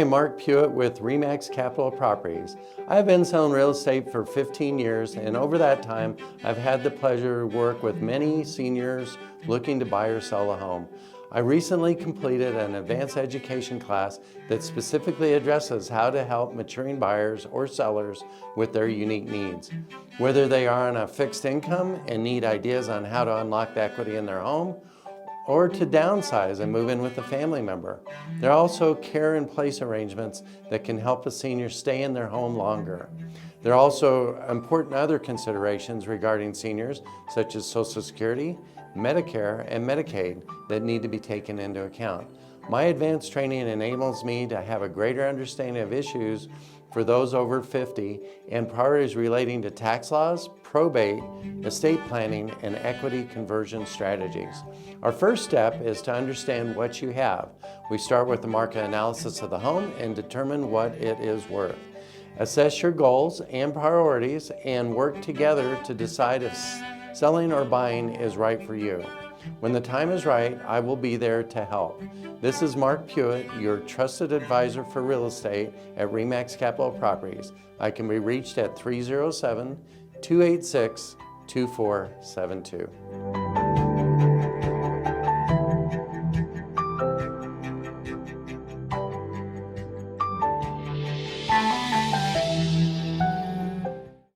am Mark Puett with REMAX Capital Properties. I've been selling real estate for 15 years, and over that time, I've had the pleasure to work with many seniors looking to buy or sell a home. I recently completed an advanced education class that specifically addresses how to help maturing buyers or sellers with their unique needs. Whether they are on a fixed income and need ideas on how to unlock the equity in their home, or to downsize and move in with a family member. There are also care in place arrangements that can help a senior stay in their home longer. There are also important other considerations regarding seniors, such as Social Security, Medicare, and Medicaid that need to be taken into account. My advanced training enables me to have a greater understanding of issues for those over 50 and priorities relating to tax laws, probate, estate planning, and equity conversion strategies. Our first step is to understand what you have. We start with the market analysis of the home and determine what it is worth. Assess your goals and priorities and work together to decide if selling or buying is right for you. When the time is right, I will be there to help. This is Mark Puett, your trusted advisor for real estate at REMAX Capital Properties. I can be reached at 307-286-2472.